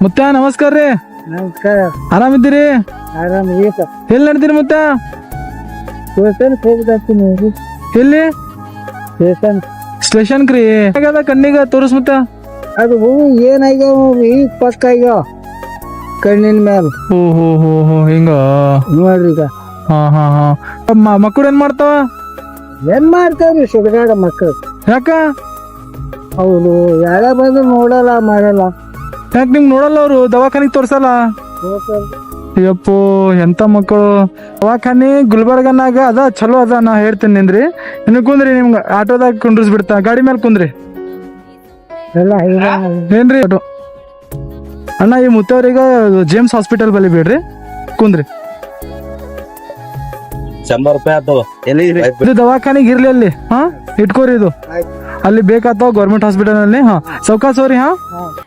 ಮುತ್ತ ನಮಸ್ಕಾರ ರೀ. ನಮಸ್ಕಾರ. ಆರಾಮಿದ್ದೀರಿ? ಆರಾಮಿದೀಪ. ಎಲ್ಲಿ ನಡ್ತೀರಿ ಮುತ್ತ? ಎಲ್ಲಿ? ಸ್ಟೇಷನ್ ಕ್ರಿ ಆಗದ ಕಣ್ಣಿಗ ತೋರಿಸ್ ಮುತ್ತ. ಅದು ಏನಾಗ್ಯಾವ ಈಗ ಪಕ್ಕ ಆಗ್ಯಾವ ಕಣ್ಣಿನ ಮ್ಯಾಲ. ಹೋ ಹೋ ಹೋ ಹೋ ಹಿಂಗ ನೋಡ್ರಿ ಈಗ. ಹಾ ಹಾ ಹಾ. ಮಕ್ಕಳು ಏನ್ ಮಾಡ್ತಾವ? ಏನ್ ಮಾಡ್ತಾವ್ರಿ ಸುಡಗಾಡ ಮಕ್ಕಳು. ಯಾಕ? ಹೌದು ಯಾರ ಬಂದು ನೋಡಲ್ಲ ಮಾಡಲ್ಲ. ಯಾಕೆ ನಿಮ್ಗೆ ನೋಡಲ್ಲ ಅವರು? ದವಾಖಾನಿಗೆ ತೋರ್ಸಲ್ಲ? ಅಯ್ಯಪ್ಪೋ ಎಂತ ಮಕ್ಕಳು. ದವಾಖಾನಿ ಗುಲ್ಬರ್ಗನಾಗ ಅದ ಚಲೋ ಅದ, ನಾ ಹೇಳ್ತೀನಿ ನಿಂದ್ರಿ. ಇನ್ನು ಕುಂದ್ರಿ, ನಿಮ್ಗೆ ಆಟೋದಾಗ ಕುಂಡ್ರಿಸ್ ಬಿಡ್ತಾ, ಗಾಡಿ ಮೇಲೆ ಕುಂದ್ರಿ. ಏನ್ರಿ ಆಟೋ ಅಣ್ಣ, ಈ ಮುತ್ತವ್ರೀಗ ಜೇಮ್ಸ್ ಹಾಸ್ಪಿಟಲ್ ಬಳಿ ಬಿಡ್ರಿ, ಕುಂದ್ರಿ. 100 ರೂಪಾಯಿ ಆತವ. ಇದು ದವಾಖಾನಿಗೆ ಇರ್ಲಿ ಅಲ್ಲಿ. ಹಾ ಇಟ್ಕೋರಿ ಇದು ಅಲ್ಲಿ ಬೇಕಾಗ್ತಾವ ಗೌರ್ಮೆಂಟ್ ಹಾಸ್ಪಿಟಲ್ ಅಲ್ಲಿ. ಹಾ ಸೌಕಾಸೋರಿ. ಹಾ